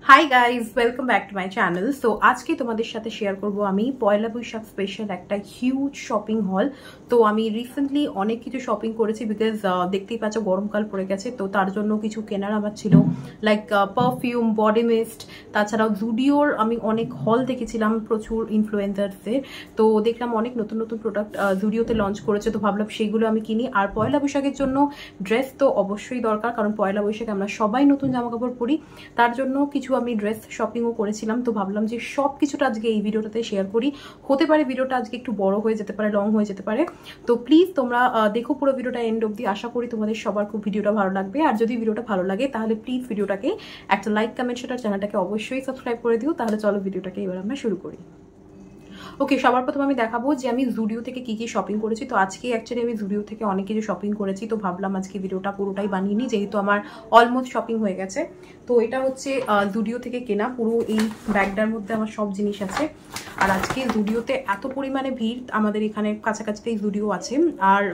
Hi guys, welcome back to my channel. So আজকে তোমাদের সাথে শেয়ার করব আমি পয়লা বৈশাখ স্পেশাল একটা হিউজ শপিং হল। তো আমি রিসেন্টলি অনেক কিছু শপিং করেছি বিকজ দেখতেই পাচ্ছ গরমকাল পড়ে গেছে, তো তার জন্য কিছু কেনার আমার ছিল, লাইক পারফিউম, বডি মিস্ট। তাছাড়াও জুডিওর আমি অনেক হল দেখেছিলাম প্রচুর ইনফ্লুয়েন্সারদের, তো দেখলাম অনেক নতুন নতুন প্রোডাক্ট জুডিওতে লঞ্চ করেছে, তো ভাবলাম সেইগুলো আমি কিনি। আর পয়লা বৈশাখের জন্য ড্রেস তো অবশ্যই দরকার, কারণ পয়লা বৈশাখে আমরা সবাই নতুন জামা কাপড় পরি। তার জন্য কিছু আমি ড্রেস শপিংও করেছিলাম, তো ভাবলাম যে সব কিছুটা আজকে এই ভিডিওটাতে শেয়ার করি। হতে পারে ভিডিওটা আজকে একটু বড় হয়ে যেতে পারে, লং হয়ে যেতে পারে, তো প্লিজ তোমরা দেখো পুরো ভিডিওটা এন্ড অবধি। আশা করি তোমাদের সবার খুব ভিডিওটা ভালো লাগবে। আর যদি ভিডিওটা ভালো লাগে তাহলে প্লিজ ভিডিওটাকে একটা লাইক, কমেন্ট, শেয়ার, চ্যানেলটাকে অবশ্যই সাবস্ক্রাইব করে দিও। তাহলে চলো ভিডিওটাকে এবার আমরা শুরু করি। ওকে, সবার প্রথমে আমি দেখাবো যে আমি জুডিও থেকে কি কি শপিং করেছি। তো আজকে অ্যাকচুয়ালি আমি জুডিও থেকে অনেক কিছু শপিং করেছি, তো ভাবলাম আজকে ভিডিওটা পুরোটাই বানিয়ে নিই, যেহেতু আমার অলমোস্ট শপিং হয়ে গেছে। তো এটা হচ্ছে জুডিও থেকে কেনা, পুরো এই ব্যাগটার মধ্যে আমার সব জিনিস আছে। আর আজকে জুডিওতে এত পরিমাণে ভিড়, আমাদের এখানে কাছাকাছিতেই জুডিও আছে, আর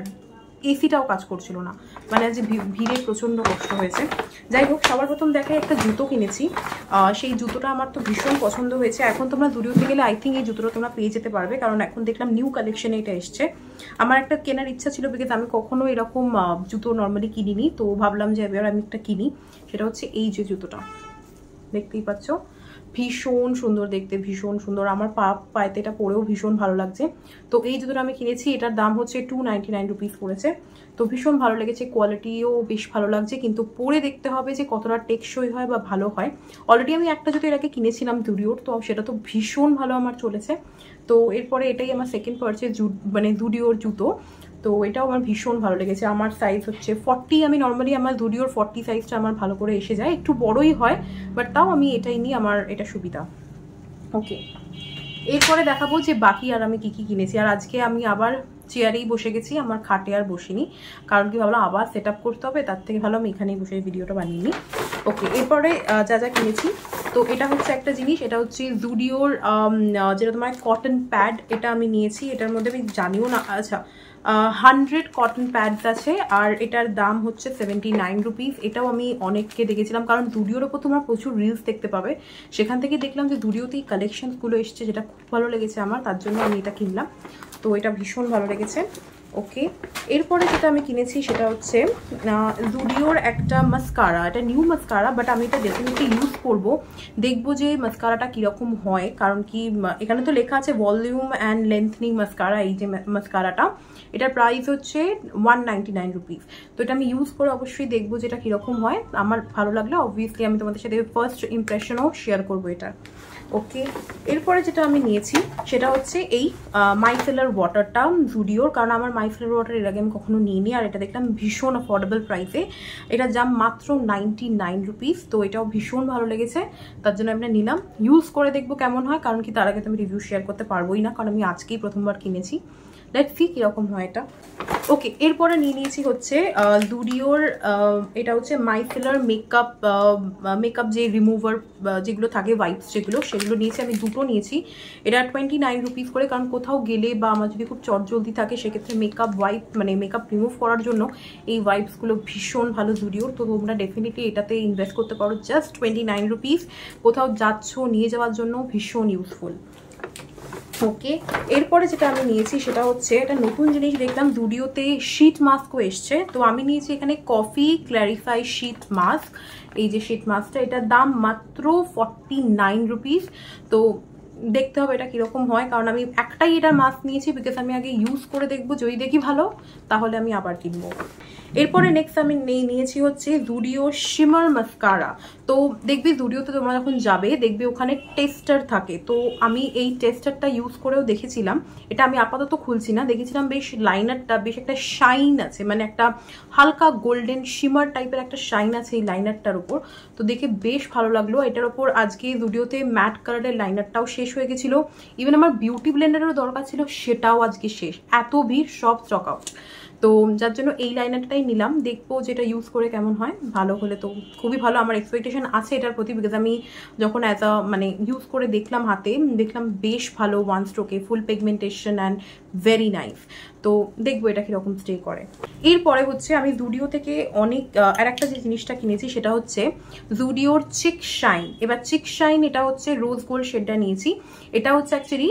এসিটাও কাজ করছিল না, মানে আজ ভিড়ে প্রচণ্ড কষ্ট হয়েছে। যাই হোক, সবার প্রথম দেখায় একটা জুতো কিনেছি। সেই জুতোটা আমার তো ভীষণ পছন্দ হয়েছে। এখন তোমরা জুডিওতে গেলে আই থিঙ্ক এই জুতোটা তোমরা পেয়ে যেতে পারবে, কারণ এখন দেখলাম নিউ কালেকশনে এটা এসছে। আমার একটা কেনার ইচ্ছা ছিল বিকজ আমি কখনো এরকম জুতো নর্মালি কিনিনি, তো ভাবলাম যে এবার আমি একটা কিনি। সেটা হচ্ছে এই যে জুতোটা দেখতেই পাচ্ছ, ভীষণ সুন্দর দেখতে, ভীষণ সুন্দর। আমার পায়েতে এটা পরেও ভীষণ ভালো লাগছে। তো এই জুতোটা আমি কিনেছি, এটার দাম হচ্ছে 299 রুপিস পড়েছে। তো ভীষণ ভালো লেগেছে, কোয়ালিটিও বেশ ভালো লাগছে, কিন্তু পরে দেখতে হবে যে কতটা টেকসই হয় বা ভালো হয়। অলরেডি আমি একটা জুতো এর আগে কিনেছিলাম জুডিওর, তো সেটা তো ভীষণ ভালো আমার চলেছে। তো এরপরে এটাই আমার সেকেন্ড পারচেজ, মানে জুডিওর জুতো। তো এটাও আমার ভীষণ ভালো লেগেছে। আমার সাইজ হচ্ছে 40, আমি নর্মালি আমার জুডিওর 40 সাইজটা আমার ভালো করে এসে যায়, একটু বড়ই হয়, বাট তাও আমি এটাই নিই, আমার এটা সুবিধা। ওকে, এরপরে দেখাবো যে বাকি আর আমি কি কি কিনেছি। আর আজকে আমি আবার চেয়ারেই বসে গেছি, আমার খাটে আর বসিনি, কারণ কি ভাবলাম আবার সেট আপ করতে হবে, তার থেকে ভালো আমি এখানেই বসে ভিডিওটা বানিয়ে নিই। ওকে, এরপরে যা যা কিনেছি, তো এটা হচ্ছে একটা জিনিস, এটা হচ্ছে জুডিওর যেটা তোমার কটন প্যাড, এটা আমি নিয়েছি। এটার মধ্যে আমি জানিও না, আচ্ছা 100 কটন প্যাডস আছে, আর এটার দাম হচ্ছে 79 রুপিস। এটাও আমি অনেককে দেখেছিলাম, কারণ জুডিওর ওপর তোমরা প্রচুর রিলস দেখতে পাবে, সেখান থেকে দেখলাম যে জুডিওতেই কালেকশনসগুলো এসছে, যেটা খুব ভালো লেগেছে আমার, তার জন্য আমি এটা কিনলাম। তো এটা ভীষণ ভালো লেগেছে। ওকে, এরপরে যেটা আমি কিনেছি সেটা হচ্ছে জুডিওর একটা মাস্কারা। এটা নিউ মাস্কারা, বাট আমি এটা ডেফিনেটলি ইউজ করব, দেখবো যে মাস্কারাটা কীরকম হয়। কারণ কি এখানে তো লেখা আছে ভলিউম অ্যান্ড লেন্থনিং মাস্কারা। এই যে মাস্কারাটা, এটার প্রাইস হচ্ছে 199 রুপিস। তো এটা আমি ইউজ করে অবশ্যই দেখবো যে এটা কীরকম হয়। আমার ভালো লাগলে অবভিয়াসলি আমি তোমাদের সাথে ফার্স্ট ইমপ্রেশনও শেয়ার করবো এটা। ওকে, এরপরে যেটা আমি নিয়েছি সেটা হচ্ছে এই মাইসেলার ওয়াটারটা জুডিওর, কারণ আমার মাইসেলার ওয়াটার এর আগে আমি কখনো নিইনি, আর এটা দেখলাম ভীষণ অ্যাফোর্ডেবল প্রাইসে। এটা দাম মাত্র 99 রুপিস। তো এটাও ভীষণ ভালো লেগেছে, তার জন্য আমি নিলাম। ইউজ করে দেখবো কেমন হয়, কারণ কি তার আগে তো আমি রিভিউ শেয়ার করতে পারবোই না, কারণ আমি আজকেই প্রথমবার কিনেছি। লেটস সি কীরকম হয় এটা। ওকে, এরপরে নিয়ে নিয়েছি হচ্ছে জুডিওর, এটা হচ্ছে মাইসেলার মেকআপ যে রিমুভার যেগুলো থাকে, ওয়াইপস যেগুলো, সেগুলো নিয়েছি আমি, দুটো নিয়েছি। এটা 29 রুপিস করে, কারণ কোথাও গেলে বা আমার যদি খুব চটজলদি থাকে সেক্ষেত্রে মেকআপ ওয়াইপ, মানে মেকআপ রিমুভ করার জন্য এই ওয়াইপসগুলো ভীষণ ভালো জুডিওর। তো তোমরা ডেফিনেটলি এটাতে ইনভেস্ট করতে পারো, জাস্ট 29 রুপিস, কোথাও যাচ্ছ নিয়ে যাওয়ার জন্য ভীষণ ইউজফুল। ওকে, এরপরে যেটা আমি নিয়েছি সেটা হচ্ছে এটা নতুন জিনিস দেখলাম, জুডিওতে শীট মাস্কও এসছে। তো আমি নিয়েছি এখানে কফি ক্ল্যারিফাই শীট মাস্ক। এই যে শীট মাস্কটা, এটার দাম মাত্র 49 রুপিস। তো দেখতে হবে এটা কীরকম হয়, কারণ আমি একটাই এটার মাস্ক নিয়েছি বিকজ আমি আগে ইউজ করে দেখবো, যদি দেখি ভালো তাহলে আমি আবার কিনবো। এরপরে নেক্সট আমি নিয়েছি হচ্ছে জুডিও শিমার মাস্কারা। তো দেখবি জুডিওতে তোমরা যখন যাবে দেখবে ওখানে টেস্টার থাকে, তো আমি এই টেস্টারটা ইউজ করেও দেখেছিলাম। এটা আমি আপাতত খুলছি না, দেখেছিলাম বেশ লাইনারটা বেশ একটা শাইন আছে, মানে একটা হালকা গোল্ডেন শিমার টাইপের একটা শাইন আছে এই লাইনারটার উপর। তো দেখে বেশ ভালো লাগলো। এটার ওপর আজকে জুডিওতে ম্যাট কালারের লাইনারটাও শেষ হয়ে গেছিলো, ইভেন আমার বিউটি ব্লেন্ডারেরও দরকার ছিল, সেটাও আজকে শেষ, এত ভিড়, সব স্টক আউট। তো যার জন্য এই লাইনারটাই নিলাম, দেখবো যেটা ইউজ করে কেমন হয়। ভালো হলে তো খুবই ভালো, আমার এক্সপেকটেশন আছে এটার প্রতি, বিকজ আমি যখন অ্যাজ আ মানে ইউজ করে দেখলাম হাতে, দেখলাম বেশ ভালো, 1 স্ট্রোকে ফুল পিগমেন্টেশন অ্যান্ড ভেরি নাইস। তো দেখবো এটা কিরকম স্টে করে। এরপরে হচ্ছে আমি জুডিও থেকে অনেক আর একটা যে জিনিসটা কিনেছি সেটা হচ্ছে জুডিওর চিক শাইন। এবার চিক শাইন এটা হচ্ছে রোজ গোল্ড শেডটা নিয়েছি। এটা হচ্ছে অ্যাকচুয়ালি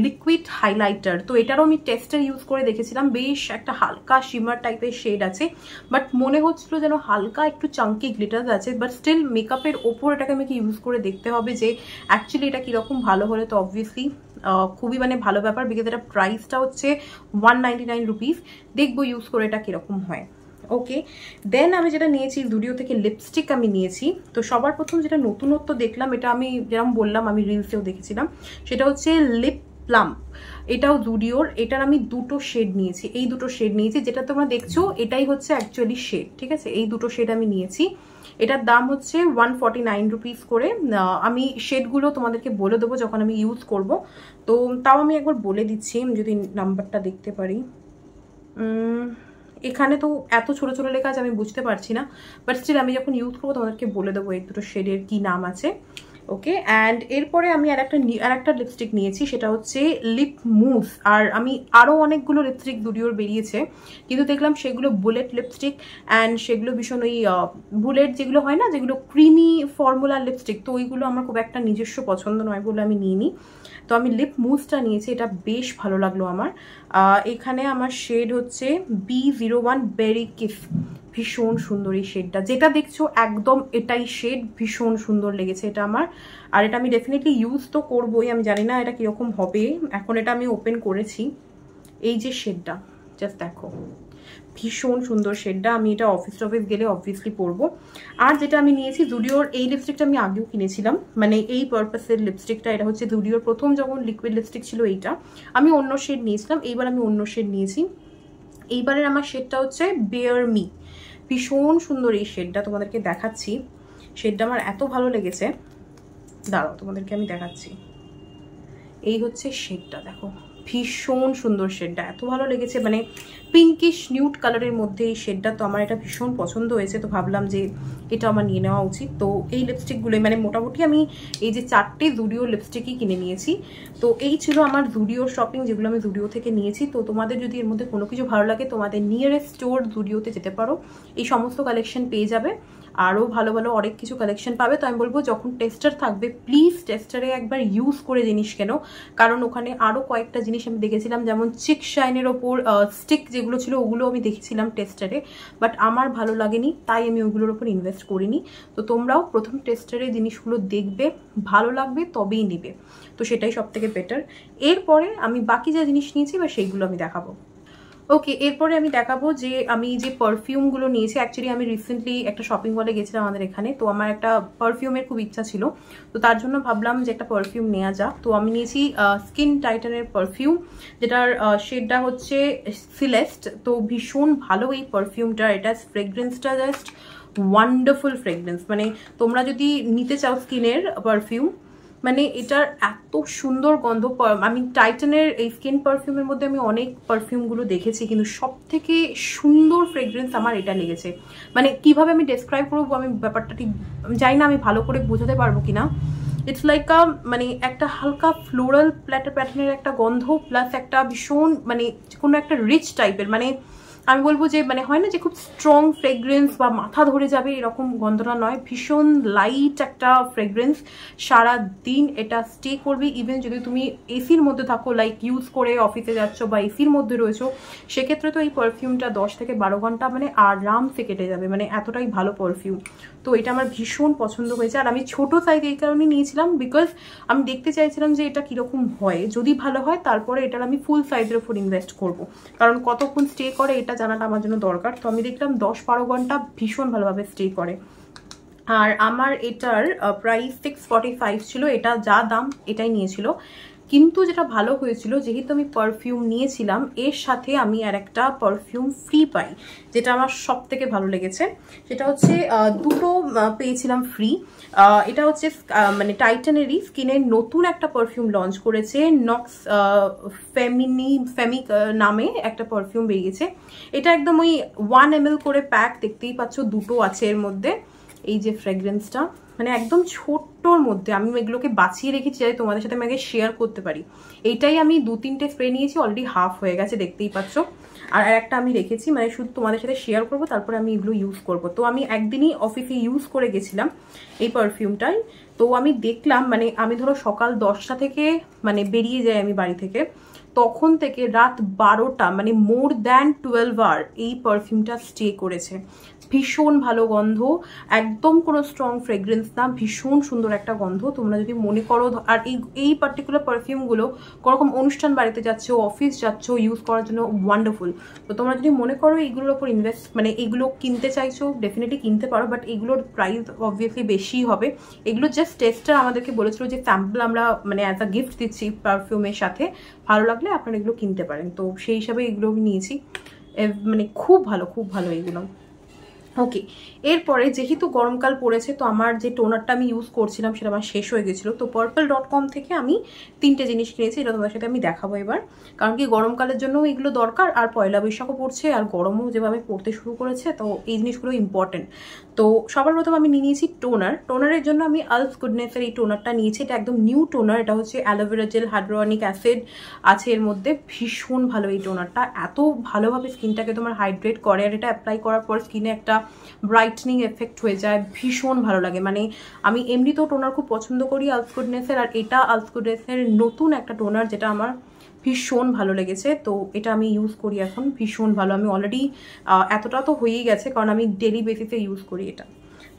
লিকুইড হাইলাইটার। তো এটারও আমি টেস্টার ইউজ করে দেখেছিলাম, বেশ একটা হালকা শিমার টাইপের শেড আছে, বাট মনে হচ্ছিল যেন হালকা একটু চাঙ্কি গ্লিটার্স আছে, বাট স্টিল মেকআপের ওপর এটাকে আমাকে ইউজ করে দেখতে হবে যে অ্যাকচুয়ালি এটা কিরকম ভালো হলে। তো অবভিয়াসলি খুবই মানে ভালো ব্যাপার, বিকজ এটা প্রাইসটা হচ্ছে 199 রুপিস। দেখবো ইউজ করে এটা কিরকম হয়। ওকে, দেন আমি যেটা নিয়েছি জুডিও থেকে লিপস্টিক আমি নিয়েছি। তো সবার প্রথম যেটা নতুনত্ব দেখলাম, এটা আমি যেরকম বললাম আমি রিলসেও দেখেছিলাম, সেটা হচ্ছে লিপ প্লাম। এটাও জুডিওর, এটার আমি দুটো শেড নিয়েছি, এই দুটো শেড নিয়েছি, যেটা তোমরা দেখছো এটাই হচ্ছে অ্যাকচুয়ালি শেড, ঠিক আছে। এই দুটো শেড আমি নিয়েছি, এটার দাম হচ্ছে 149 রুপিস করে। আমি শেডগুলো তোমাদেরকে বলে দেবো যখন আমি ইউজ করব। তো তাও আমি একবার বলে দিচ্ছি, যদি নাম্বারটা দেখতে পারি। এখানে তো এত ছোট ছোট লেখা আছে আমি বুঝতে পারছি না, বাট স্টিল আমি যখন ইউজ করবো তোমাদেরকে বলে দেবো এই দুটো শেডের কি নাম আছে। ওকে, অ্যান্ড এরপরে আমি আরেকটা লিপস্টিক নিয়েছি, সেটা হচ্ছে লিপ মুস। আর আমি আরও অনেকগুলো লিপস্টিক জুডিওর বেরিয়েছে, কিন্তু দেখলাম সেগুলো বুলেট লিপস্টিক, অ্যান্ড সেগুলো ভীষণ ওই বুলেট যেগুলো হয় না, যেগুলো ক্রিমি ফর্মুলার লিপস্টিক, তো ওইগুলো আমার খুব একটা নিজস্ব পছন্দ নয় বলে আমি নিইনি। তো আমি লিপ মুসটা নিয়েছি, এটা বেশ ভালো লাগলো আমার। এখানে আমার শেড হচ্ছে B01 বেরি কিস। ভীষণ সুন্দর এই শেডটা, যেটা দেখছো একদম এটাই শেড, ভীষণ সুন্দর লেগেছে এটা আমার। আর এটা আমি ডেফিনেটলি ইউজ তো করবোই, আমি জানি না এটা কিরকম হবে। এখন এটা আমি ওপেন করেছি, এই যে শেডটা জাস্ট দেখো, ভীষণ সুন্দর শেডটা। আমি এটা অফিস গেলে অবভিয়াসলি পরবো। আর যেটা আমি নিয়েছি জুডিওর এই লিপস্টিকটা আমি আগেও কিনেছিলাম, মানে এই পারপাসের লিপস্টিকটা। এটা হচ্ছে জুডিওর প্রথম যখন লিকুইড লিপস্টিক ছিল এইটা, আমি অন্য শেড নিয়েছিলাম, এইবার আমি অন্য শেড নিয়েছি। এইবারের আমার শেডটা হচ্ছে বেয়ার মি। ভীষণ সুন্দর এই শেডটা, তোমাদেরকে দেখাচ্ছি। শেডটা আমার এত ভালো লেগেছে, দাঁড়াও তোমাদেরকে আমি দেখাচ্ছি। এই হচ্ছে শেডটা, দেখো ভীষণ সুন্দর শেডটা, এত ভালো লেগেছে, মানে পিঙ্কিশ নিউড কালারের মধ্যে এই শেডটা। তো আমার এটা ভীষণ পছন্দ হয়েছে, তো ভাবলাম যে এটা আমার নিয়ে নেওয়া উচিত। তো এই লিপস্টিকগুলো মানে মোটামুটি আমি এই যে 4টে জুডিও লিপস্টিকই কিনে নিয়েছি। তো এই ছিল আমার জুডিওর শপিং, যেগুলো আমি জুডিও থেকে নিয়েছি। তো তোমাদের যদি এর মধ্যে কোনো কিছু ভালো লাগে, তোমাদের নিয়ারেস্ট স্টোর জুডিওতে যেতে পারো, এই সমস্ত কালেকশন পেয়ে যাবে। আরও ভালো ভালো অনেক কিছু কালেকশন পাবে। তো আমি বলবো যখন টেস্টার থাকবে প্লিজ টেস্টারে একবার ইউজ করে জিনিস কেন, কারণ ওখানে আরও কয়েকটা জিনিস আমি দেখেছিলাম, যেমন চিক শাইনের ওপর স্টিক যেগুলো ছিল ওগুলো আমি দেখেছিলাম টেস্টারে, বাট আমার ভালো লাগেনি, তাই আমি ওইগুলোর ওপর ইনভেস্ট করিনি। তো তোমরাও প্রথম টেস্টারে জিনিসগুলো দেখবে, ভালো লাগবে তবেই নিবে, তো সেটাই সব থেকে বেটার। এরপরে আমি বাকি যা জিনিস নিয়েছি বা সেইগুলো আমি দেখাবো। ওকে, এরপরে আমি দেখাবো যে আমি যে পারফিউমগুলো নিয়েছি। অ্যাকচুয়ালি আমি রিসেন্টলি একটা শপিং মলে গেছিলাম আমাদের এখানে, তো আমার একটা পারফিউমের খুব ইচ্ছা ছিল, তো তার জন্য ভাবলাম যে একটা পারফিউম নেওয়া যাক। তো আমি নিয়েছি স্কিন টাইটানের পারফিউম, যেটার শেডটা হচ্ছে সিলেস্ট। তো ভীষণ ভালো এই পারফিউমটা, এটা ফ্রেগরেন্সটা জাস্ট ওয়ান্ডারফুল ফ্রেগরেন্স। মানে তোমরা যদি নিতে চাও স্কিনের পারফিউম, মানে এটার এত সুন্দর গন্ধ। আমি টাইটানের এই স্কিন পারফিউমের মধ্যে আমি অনেক পারফিউমগুলো দেখেছি, কিন্তু সব থেকে সুন্দর ফ্রেগরেন্স আমার এটা লেগেছে। মানে কিভাবে আমি ডেসক্রাইব করবো আমি ব্যাপারটা ঠিক জানি না, আমি ভালো করে বোঝাতে পারবো কিনা। ইটস লাইক মানে একটা হালকা ফ্লোরাল প্যাটার্নের একটা গন্ধ, প্লাস একটা ভীষণ মানে কোনো একটা রিচ টাইপের, মানে আমি বলবো যে মানে হয় না যে খুব স্ট্রং ফ্রেগরেন্স বা মাথা ধরে যাবে এরকম গন্ধটা নয়, ভীষণ লাইট একটা ফ্রেগরেন্স। সারা দিন এটা স্টে করবে, ইভেন যদি তুমি এসির মধ্যে থাকো, লাইক ইউজ করে অফিসে যাচ্ছ বা এসির মধ্যে রয়েছো, সেক্ষেত্রে তো এই পারফিউমটা 10 থেকে 12 ঘন্টা মানে আরামসে কেটে যাবে, মানে এতটাই ভালো পারফিউম। তো এটা আমার ভীষণ পছন্দ হয়েছে। আর আমি ছোট সাইজ এই কারণে নিয়েছিলাম, বিকজ আমি দেখতে চাইছিলাম যে এটা কীরকম হয়, যদি ভালো হয় তারপরে এটার আমি ফুল সাইজের উপর ইনভেস্ট করব, কারণ কতক্ষণ স্টে করে এটা জানাটা আমার জন্য দরকার। তো আমি দেখলাম 10-12 ঘন্টা ভীষণ ভালোভাবে স্টে করে। আর আমার এটার প্রাইস 645 ছিল, এটা যা দাম এটাই নিয়েছিল। কিন্তু যেটা ভালো হয়েছিল, যেহেতু আমি পারফিউম নিয়েছিলাম এর সাথে আমি আর একটা পারফিউম ফ্রি পাই, যেটা আমার সব থেকে ভালো লেগেছে। সেটা হচ্ছে দুটো পেয়েছিলাম ফ্রি। এটা হচ্ছে মানে টাইটানেরই স্কিনের নতুন একটা পারফিউম লঞ্চ করেছে, নক্স ফেমিক নামে একটা পারফিউম বেরিয়েছে। এটা একদম ওই 1 ml করে প্যাক, দেখতেই পাচ্ছ দুটো আছে এর মধ্যে। এই যে ফ্রেগ্রেন্সটা মানে একদম ছোট্টর মধ্যে, আমি এগুলোকে বাঁচিয়ে রেখেছি যাতে তোমাদের সাথে আমি আগে শেয়ার করতে পারি। এইটাই আমি 2-3টে স্প্রে নিয়েছি, অলরেডি হাফ হয়ে গেছে দেখতেই পাচ্ছ। আর একটা আমি রেখেছি, মানে শুধু তোমাদের সাথে শেয়ার করব, তারপরে আমি এগুলো ইউজ করব। তো আমি একদিনই অফিসে ইউজ করে গেছিলাম এই পারফিউমটাই। তো আমি দেখলাম মানে আমি ধরো সকাল 10টা থেকে মানে বেরিয়ে যাই আমি বাড়ি থেকে, তখন থেকে রাত 12টা মানে মোর দ্যান 12 আওয়ার এই পারফিউমটা স্টে করেছে। ভীষণ ভালো গন্ধ, একদম কোনো স্ট্রং ফ্রেগ্রেন্স না, ভীষণ সুন্দর একটা গন্ধ। তোমরা যদি মনে করো, আর এই পার্টিকুলার পারফিউমগুলো কোনোরকম অনুষ্ঠান বাড়িতে যাচ্ছ, অফিস যাচ্ছ ইউজ করার জন্য ওয়ান্ডারফুল। তো তোমরা যদি মনে করো এগুলোর ওপর ইনভেস্ট মানে এগুলো কিনতে চাইছো, ডেফিনেটলি কিনতে পারো, বাট এগুলোর প্রাইস অবভিয়াসলি বেশি হবে। এগুলো জাস্ট টেস্টার আমাদেরকে বলেছিল যে স্যাম্পল আমরা মানে অ্যাজ আ গিফট দিচ্ছি পারফিউমের সাথে, ভালো লাগলে আপনারা এগুলো কিনতে পারেন। তো সেই হিসাবে এগুলো আমি নিয়েছি, মানে খুব ভালো এগুলো। ওকে, এরপরে যেহেতু গরমকাল পড়েছে, তো আমার যে টোনারটা আমি ইউজ করছিলাম সেটা আমার শেষ হয়ে গেছিলো। তো purple.com থেকে আমি 3টে জিনিস কিনেছি, এটা তোমাদের সাথে আমি দেখাবো এবার। কারণ কি গরমকালের জন্য এগুলো দরকার, আর পয়লা বৈশাখও পড়ছে, আর গরমও যেভাবে পড়তে শুরু করেছে, তো এই জিনিসগুলো ইম্পর্টেন্ট। তো সবার প্রথম আমি নিয়ে নিয়েছি টোনারের জন্য আমি আলস গুডনেসের এই টোনারটা নিয়েছি। এটা একদম নিউ টোনার, এটা হচ্ছে অ্যালোভেরা জেল, হাইড্রোনিক অ্যাসিড আছে এর মধ্যে। ভীষণ ভালো এই টোনারটা, এত ভালোভাবে স্কিনটাকে তোমার হাইড্রেট করে, আর এটা অ্যাপ্লাই করার পর স্কিনে একটা ব্রাইটনিং এফেক্ট হয়ে যায়, ভীষণ ভালো লাগে। মানে আমি এমনিতেও টোনার খুব পছন্দ করি আলস গুডনেসের, আর এটা আলস গুডনেসের নতুন একটা টোনার যেটা আমার ভীষণ ভালো লেগেছে। তো এটা আমি ইউজ করি এখন, ভীষণ ভালো। আমি অলরেডি এতটা তো হয়েই গেছে, কারণ আমি ডেলি বেসিসে ইউজ করি এটা।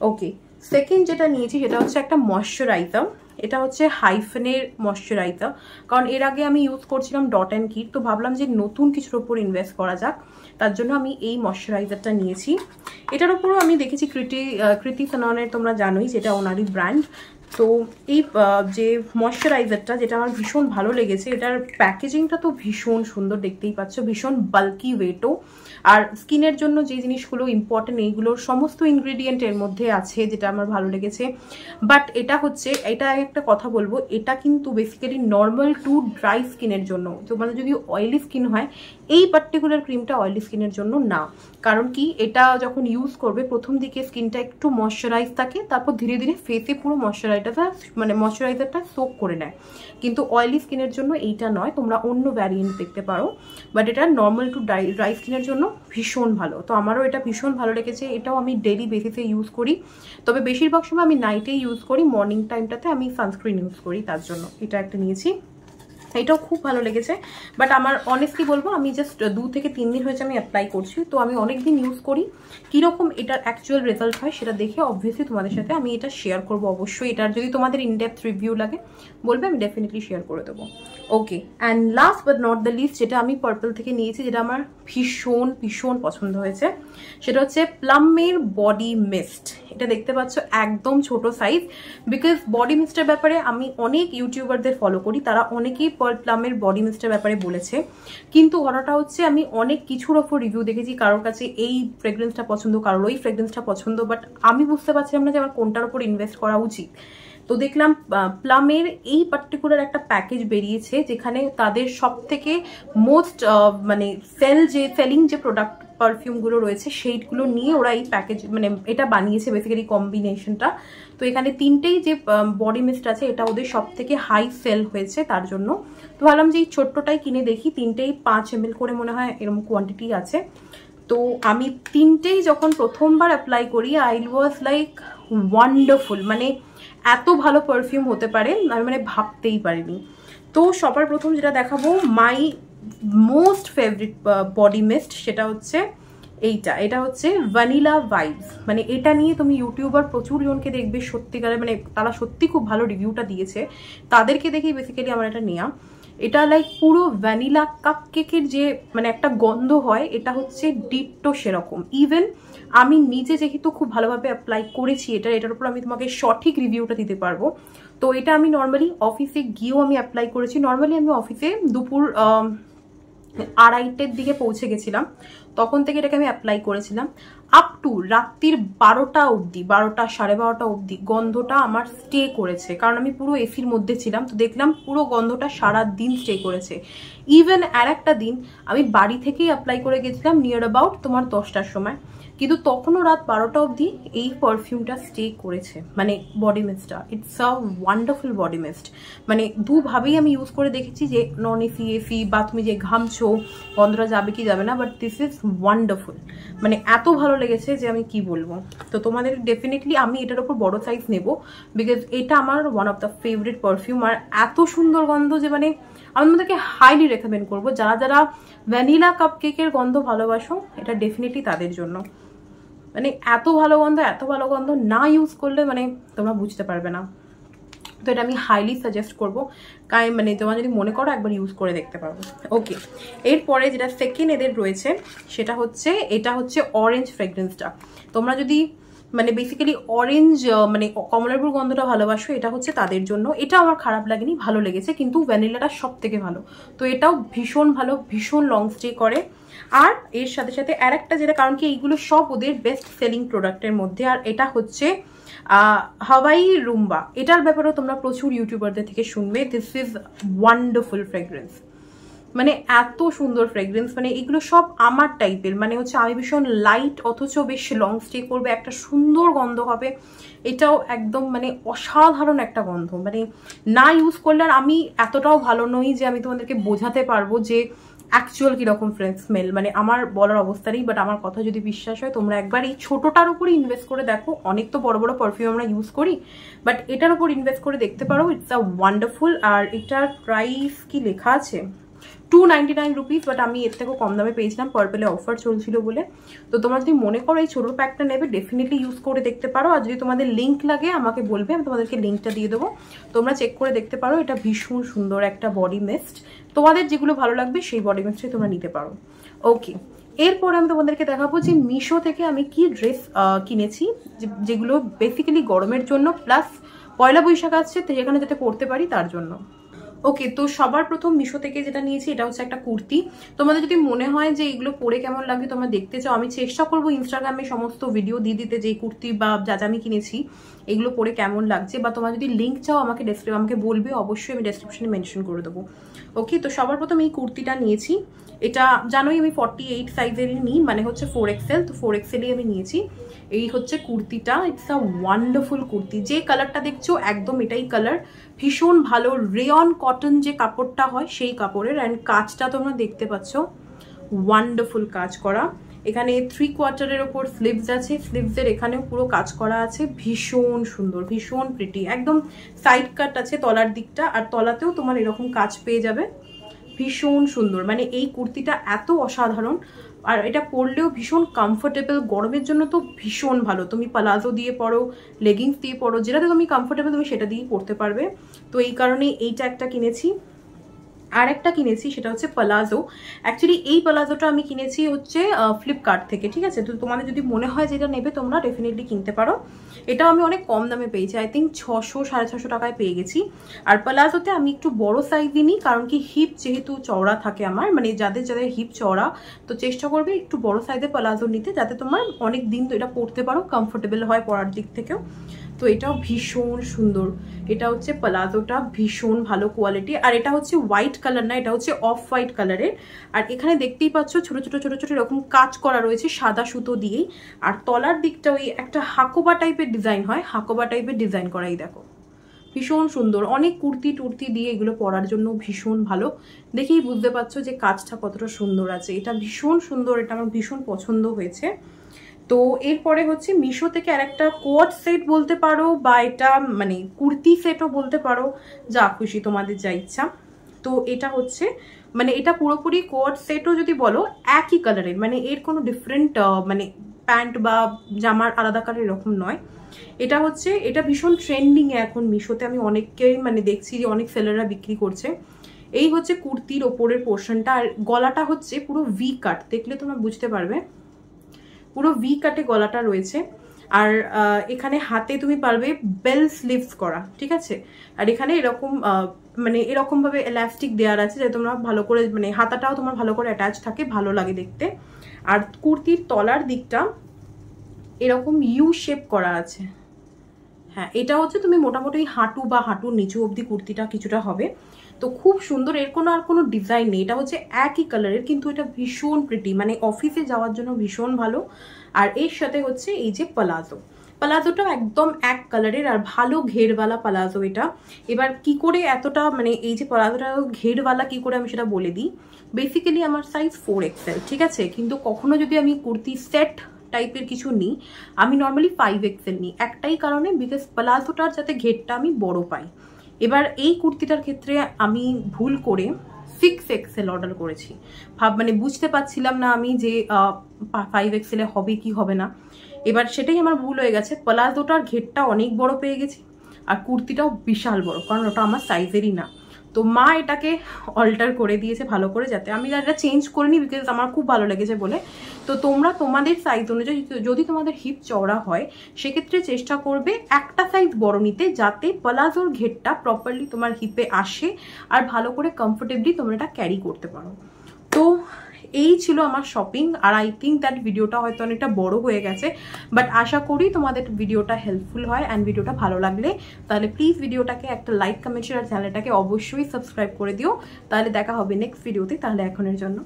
ওকে, সেকেন্ড যেটা নিয়েছি সেটা হচ্ছে একটা ময়শ্চারাইজার। এটা হচ্ছে হাইফেনের ময়শ্চারাইজার, কারণ এর আগে আমি ইউজ করছিলাম ডট অ্যান্ড কিট, তো ভাবলাম যে নতুন কিছুর ওপর ইনভেস্ট করা যাক, তার জন্য আমি এই ময়শ্চারাইজারটা নিয়েছি। এটার উপরও আমি দেখেছি কৃতি সাননের, তোমরা জানোই যেটা ওনারই ব্র্যান্ড। তো এই যে ময়শ্চারাইজারটা যেটা আমার ভীষণ ভালো লেগেছে, এটার প্যাকেজিংটা তো ভীষণ সুন্দর, দেখতেই পাচ্ছ, ভীষণ বাল্কি ওয়েটও। আর স্কিনের জন্য যে জিনিসগুলো ইম্পর্টেন্ট এইগুলোর সমস্ত ইনগ্রেডিয়েন্ট এর মধ্যে আছে, যেটা আমার ভালো লেগেছে। বাট এটা একটা কথা বলবো, এটা কিন্তু বেসিক্যালি নর্মাল টু ড্রাই স্কিনের জন্য। তোমাদের যদি অয়েলি স্কিন হয়, এই পার্টিকুলার ক্রিমটা অয়েলি স্কিনের জন্য না। কারণ কি এটা যখন ইউজ করবে প্রথম দিকে স্কিনটা একটু ময়শ্চারাইজ থাকে, তারপর ধীরে ধীরে ফেসে পুরো ময়শ্চারাইজারটা সোক করে নেয়। কিন্তু অয়েলি স্কিনের জন্য এইটা নয়, তোমরা অন্য ভ্যারিয়েন্ট দেখতে পারো, বাট এটা নর্মাল টু ড্রাই স্কিনের জন্য ভীষণ ভালো। তো আমারও এটা ভীষণ ভালো লেগেছে, এটাও আমি ডেলি বেসিসে ইউজ করি। তবে বেশিরভাগ সময় আমি নাইটেই ইউজ করি, মর্নিং টাইমটাতে আমি সানস্ক্রিন ইউজ করি, তার জন্য এটা একটা নিয়েছি। এটাও খুব ভালো লেগেছে, বাট আমার অনেস্টলি বলবো আমি জাস্ট 2 থেকে 3 দিন হয়েছে আমি অ্যাপ্লাই করছি। তো আমি অনেক দিন ইউজ করি, কীরকম এটার অ্যাকচুয়াল রেজাল্ট হয় সেটা দেখে অবভিয়াসলি তোমাদের সাথে আমি এটা শেয়ার করবো অবশ্যই। এটার যদি তোমাদের ইনডেপথ রিভিউ লাগে বলবে, আমি ডেফিনেটলি শেয়ার করে দেবো। Okay, and last but not the least, যেটা আমি পার্পল থেকে নিয়েছি, যেটা আমার ভীষণ পছন্দ হয়েছে, সেটা হচ্ছে প্লামের বডি মিস্ট। এটা দেখতে পাচ্ছ একদম ছোট সাইজ। বিকজ বডি মিস্টের ব্যাপারে আমি অনেক ইউটিউবারদের ফলো করি, তারা অনেকেই প্লামের বডি মিস্টের ব্যাপারে বলেছে, কিন্তু ঘটনাটা হচ্ছে আমি অনেক কিছুর ওপর রিভিউ দেখেছি, কারোর কাছে এই ফ্রেগ্রেন্সটা পছন্দ, কারোর ওই ফ্রেগ্রেন্সটা পছন্দ, বাট আমি বুঝতে পারছিলাম না যে আমার কোনটার ওপর ইনভেস্ট করা উচিত। তো দেখলাম প্লামের এই পার্টিকুলার একটা প্যাকেজ বেরিয়েছে, যেখানে তাদের সব থেকে মোস্ট মানে সেলিং যে প্রোডাক্ট পারফিউমগুলো রয়েছে সেইগুলো নিয়ে ওরা এই প্যাকেজ মানে এটা বানিয়েছে বেসিক্যালি কম্বিনেশনটা। তো এখানে 3টেই যে বডি মিস্ট আছে এটা ওদের সব থেকে হাই সেল হয়েছে, তার জন্য তো ভাবলাম যে এই ছোট্টটাই কিনে দেখি। 3টেই 5 ml করে মনে হয় এরকম কোয়ান্টিটি আছে। তো আমি 3টেই যখন প্রথমবার অ্যাপ্লাই করি, আই ওয়াজ লাইক ওয়ান্ডারফুল, মানে এত ভালো পারফিউম হতে পারে আমি মানে ভাবতেই পারিনি। তো সবার প্রথম যেটা দেখাবো my most favourite body mist, সেটা হচ্ছে এটা হচ্ছে ভ্যানিলা ভাইবস। মানে এটা নিয়ে তুমি ইউটিউবার প্রচুর জনকে দেখবে সত্যিকারে, মানে তারা সত্যি খুব ভালো রিভিউটা দিয়েছে, তাদেরকে দেখেই বেসিক্যালি আমার এটা নেওয়া। এটা লাইক পুরো ভ্যানিলা কাপ কেকের যে মানে একটা গন্ধ হয়, এটা হচ্ছে ডিট্টো সেরকম। ইভেন আমি নিজে যেহেতু খুব ভালোভাবে অ্যাপ্লাই করেছি এটার উপর আমি তোমাকে সঠিক রিভিউটা দিতে পারবো। তো এটা আমি নর্মালি অফিসে গিয়েও আমি অ্যাপ্লাই করেছি। নর্মালি আমি অফিসে দুপুর 2:30টার দিকে পৌঁছে গেছিলাম, তখন থেকে এটাকে আমি অ্যাপ্লাই করেছিলাম। আপ টু রাত্রির 12টা অবধি, 12টা 12:30 অবধি গন্ধটা আমার স্টে করেছে, কারণ আমি পুরো এসির মধ্যে ছিলাম। তো দেখলাম পুরো গন্ধটা সারা দিন স্টে করেছে। ইভেন আর একটা দিন আমি বাড়ি থেকেই অ্যাপ্লাই করে গেছিলাম নিয়ার অ্যাবাউট তোমার 10টার সময়, কিন্তু তখনও রাত 12টা অবধি এই পারফিউমটা স্টে করেছে। মানে বডি মিস্টটা it's a wonderful body mist. মানে দুভাবেই আমি ইউজ করে দেখেছি, যে নন এসি এসি বা তুমি যে ঘামছো গন্ধটা যাবে কি যাবে না, বাট দিস ইজ ওয়ান্ডারফুল। মানে এত ভালো লেগেছে যে আমি কি বলবো। তো তোমাদের ডেফিনেটলি আমি এটার উপর বড় সাইজ নেব, বিকজ এটা আমার one of the favourite perfume. আর এত সুন্দর গন্ধ যে মানে আমি তোমাদেরকে হাইলি রেকমেন্ড করবো, যারা যারা ভ্যানিলা কাপ কেকের গন্ধ ভালোবাসো এটা ডেফিনেটলি তাদের জন্য। মানে এত ভালো গন্ধ না ইউজ করলে মানে তোমরা বুঝতে পারবে না। তো এটা আমি হাইলি সাজেস্ট করবো, মানে তোমরা যদি মনে করো একবার ইউজ করে দেখতে পারবো। ওকে, এরপরে যেটা সেকেন্ড এদের রয়েছে সেটা হচ্ছে, এটা হচ্ছে অরেঞ্জ ফ্রেগরেন্সটা। তোমরা যদি মানে বেসিক্যালি অরেঞ্জ মানে কমলাপুর গন্ধটা ভালোবাসো, এটা হচ্ছে তাদের জন্য। এটা আমার খারাপ লাগেনি, ভালো লেগেছে, কিন্তু ভ্যানিলাটা সব থেকে ভালো। তো এটাও ভীষণ ভালো, ভীষণ লং স্টে করে। আর এর সাথে সাথে আর একটা যেটা, কারণ কি এইগুলো সব ওদের বেস্ট সেলিং প্রোডাক্টের মধ্যে, আর এটা হচ্ছে হাওয়াই রুম্বা। এটার ব্যাপারেও তোমরা প্রচুর ইউটিউবারদের থেকে শুনবে। দিস ইজ ওয়ান্ডারফুল ফ্রেগরেন্স, মানে এত সুন্দর ফ্রেগরেন্স। মানে এগুলো সব আমার টাইপের, মানে হচ্ছে আমি ভীষণ লাইট অথচ বেশ লং স্টে করবে, একটা সুন্দর গন্ধ হবে। এটাও একদম মানে অসাধারণ একটা গন্ধ, মানে না ইউজ করলে আর আমি এতটাও ভালো নই যে আমি তোমাদেরকে বোঝাতে পারবো যে অ্যাকচুয়াল কিরকম স্মেল, মানে আমার বলার অবস্থা নেই। বাট আমার কথা যদি বিশ্বাস হয়, তোমরা একবার এই ছোটোটার উপরে ইনভেস্ট করে দেখো। অনেক তো বড় বড় পারফিউম আমরা ইউজ করি, বাট এটার উপর ইনভেস্ট করে দেখতে পারো। It's a wonderful. আর এটার প্রাইস কি লেখা আছে, 299 রুপিস, বাট আমি এর থেকেও কম দামে পেয়েছিলাম, পার্পেলে অফার চলছিল বলে। তো তোমরা যদি মনে করো এই ছোটো প্যাকটা নেবে, ডেফিনেটলি ইউজ করে দেখতে পারো। আর যদি তোমাদের লিঙ্ক লাগে আমাকে বলবে, আমি তোমাদেরকে লিঙ্কটা দিয়ে দেবো, তোমরা চেক করে দেখতে পারো। এটা ভীষণ সুন্দর একটা বডি মিস্ট, তোমাদের যেগুলো ভালো লাগবে সেই বডি মিস্টে তোমরা নিতে পারো। ওকে, এরপর আমি তোমাদেরকে দেখাবো যে মিশো থেকে আমি কি ড্রেস কিনেছি, যেগুলো বেসিক্যালি গরমের জন্য, প্লাস পয়লা বৈশাখ আসছে যেখানে যাতে পরতে পারি তার জন্য। ওকে, তো সবার প্রথম মিশো থেকে যেটা নিয়েছি এটা হচ্ছে একটা কুর্তি। তোমাদের যদি মনে হয় যে এগুলো পরে কেমন লাগবে তোমরা দেখতে চাও, আমি চেষ্টা করবো ইনস্টাগ্রামে সমস্ত ভিডিও দিয়ে দিতে, যে কুর্তি বা যা যা আমি কিনেছি এগুলো পরে কেমন লাগছে। বা তোমরা যদি লিঙ্ক চাও আমাকে বলবে, অবশ্যই আমি ডেসক্রিপশনে মেনশন করে দেবো। ওকে, তো সবার প্রথম এই কুর্তিটা নিয়েছি। এটা জানোই আমি 48 সাইজেরই নিই, মানে হচ্ছে 4XL। তো 4XLই আমি নিয়েছি। এই হচ্ছে কুর্তিটা, ইটস আ ওয়ান্ডারফুল কুর্তি। যে কালারটা দেখছো একদম এটাই কালার, ভীষণ ভালো রেয়ন কটন যে কাপড়টা হয় সেই কাপড়ের। অ্যান্ড কাজটা তোমরা দেখতে পাচ্ছ, ওয়ান্ডারফুল কাজ করা। এখানে 3/4 ওপর স্লিভস আছে, স্লিভসের এখানেও পুরো কাজ করা আছে, ভীষণ সুন্দর, ভীষণ প্রিটি। একদম সাইড কাট আছে তলার দিকটা, আর তলাতেও তোমার এরকম কাজ পেয়ে যাবে, ভীষণ সুন্দর। মানে এই কুর্তিটা এত অসাধারণ, আর এটা পরলেও ভীষণ কমফোর্টেবল। গরমের জন্য তো ভীষণ ভালো, তুমি প্লাজো দিয়ে পরো, লেগিংস দিয়ে পরো, যেটাতে তুমি কমফোর্টেবল তুমি সেটা দিয়েই পরতে পারবে। তো এই কারণে এইটা একটা কিনেছি। আর একটা কিনেছি সেটা হচ্ছে প্লাজো। অ্যাকচুয়ালি এই প্লাজোটা আমি কিনেছি হচ্ছে ফ্লিপকার্ট থেকে, ঠিক আছে। তো তোমাদের যদি মনে হয় যেটা নেবে তোমরা ডেফিনেটলি কিনতে পারো। এটাও আমি অনেক কম দামে পেয়েছি, আই থিঙ্ক 600 650 টাকায় পেয়ে গেছি। আর প্লাজোতে আমি একটু বড় সাইজই নিই, কারণ কি হিপ যেহেতু চওড়া থাকে আমার, মানে যাদের যাদের হিপ চওড়া, তো চেষ্টা করবে একটু বড় সাইজের প্লাজো নিতে, যাতে তোমার অনেক দিন তো এটা পরতে পারো, কমফোর্টেবল হয় পরার দিক থেকেও। তো এটাও ভীষণ সুন্দর। এটা হচ্ছে প্লাজোটা, ভীষণ ভালো কোয়ালিটি। আর এটা হচ্ছে হোয়াইট কালার না, এটা হচ্ছে অফ হোয়াইট কালারের। আর এখানে দেখতেই পাচ্ছ ছোট ছোট ছোট ছোট এরকম কাজ করা রয়েছে সাদা সুতো দিয়েই। আর তলার দিকটা ওই একটা হাকোবা টাইপের ডিজাইন হয়, হাকোবা টাইপের ডিজাইন করাই দেখো, ভীষণ সুন্দর। অনেক কুর্তি টুর্তি দিয়ে এগুলো পরার জন্য ভীষণ ভালো। দেখেই বুঝতে পারছো যে কাজটা কতটা সুন্দর আছে। এটা ভীষণ সুন্দর, এটা আমার ভীষণ পছন্দ হয়েছে। তো এরপরে হচ্ছে মিশো থেকে আর একটা কোয়াড সেট বলতে পারো, বা এটা মানে কুর্তি সেটও বলতে পারো, যা খুশি তোমাদের যা ইচ্ছা। তো এটা হচ্ছে মানে এটা পুরোপুরি কোয়াড সেটও যদি বলো, একই কালারের, মানে এর কোনো ডিফারেন্ট মানে প্যান্ট বা জামার আলাদা কালার এরকম নয়। এটা হচ্ছে, এটা ভীষণ ট্রেন্ডিংয়ে এখন মিশোতে, আমি অনেককেই মানে দেখছি যে অনেক সেলাররা বিক্রি করছে। এই হচ্ছে কুর্তির ওপরের পোর্শনটা। আর গলাটা হচ্ছে পুরো ভি কাট, দেখলে তোমরা বুঝতে পারবে পুরো ভি কাটে গলাটা রয়েছে। আর এখানে হাতে তুমি পারবে বেল স্লিভস করা, ঠিক আছে। আর এখানে এরকম মানে এরকম ভাবে এলাস্টিক দেওয়ার আছে যে তোমরা ভালো করে মানে হাতাটাও তোমার ভালো করে অ্যাটাচ থাকে, ভালো লাগে দেখতে। আর কুর্তির তলার দিকটা এরকম ইউ শেপ করা আছে। হ্যাঁ, এটা হচ্ছে তুমি মোটামুটি হাঁটু বা হাঁটুর নিচু অবধি কুর্তিটা কিছুটা হবে। তো খুব সুন্দর, এর কোনো আর কোনো ডিজাইন নেই। এটা হচ্ছে একই কালারের, কিন্তু এটা ভীষণ প্রিটি, মানে অফিসে যাওয়ার জন্য ভীষণ ভালো। আর এর সাথে হচ্ছে এই যে প্লাজো, প্লাজোটাও একদম এক কালারের আর ভালো ঘেরওয়ালা প্লাজো এটা। এবার কি করে এতটা মানে এই যে প্লাজোটা ঘেরওয়ালা কি করে আমি সেটা বলে দিই। বেসিক্যালি আমার সাইজ 4XL, ঠিক আছে। কিন্তু কখনো যদি আমি কুর্তি সেট টাইপের কিছু নিই, আমি নর্মালি 5XL নিই, একটাই কারণে বিকজ প্লাজোটার যাতে ঘেরটা আমি বড় পাই। এবার এই কুর্তিটার ক্ষেত্রে আমি ভুল করে 6XL অর্ডার করেছি। মানে বুঝতে পারছিলাম না আমি যে 5XL এ হবে কি হবে না। এবার সেটাই আমার ভুল হয়ে গেছে, প্লাজোটার ঘেরটা অনেক বড় পেয়ে গেছি আর কুর্তিটাও বিশাল বড়, কারণ ওটা আমার সাইজেরই না। তো মা এটাকে অল্টার করে দিয়েছে ভালো করে, যাতে আমি এটা চেঞ্জ করিনি বিকজ আমার খুব ভালো লেগেছে বলে। তো তোমরা তোমাদের সাইজ অনুযায়ী, যদি তোমাদের হিপ চওড়া হয় সেক্ষেত্রে চেষ্টা করবে একটা সাইজ বড় নিতে, যাতে প্লাজোর ঘেরটা প্রপারলি তোমার হিপে আসে আর ভালো করে কমফোর্টেবলি তোমরা এটা ক্যারি করতে পারো। তো এই ছিল আমার শপিং। আর আই থিঙ্ক দ্যাট ভিডিওটা হয়তো অনেকটা বড় হয়ে গেছে, বাট আশা করি তোমাদের ভিডিওটা হেল্পফুল হয়। অ্যান্ড ভিডিওটা ভালো লাগলে তাহলে প্লিজ ভিডিওটাকে একটা লাইক, কমেন্ট, শেয়ার, আর চ্যানেলটাকে অবশ্যই সাবস্ক্রাইব করে দিও। তাহলে দেখা হবে নেক্সট ভিডিওতে। তাহলে এখনের জন্য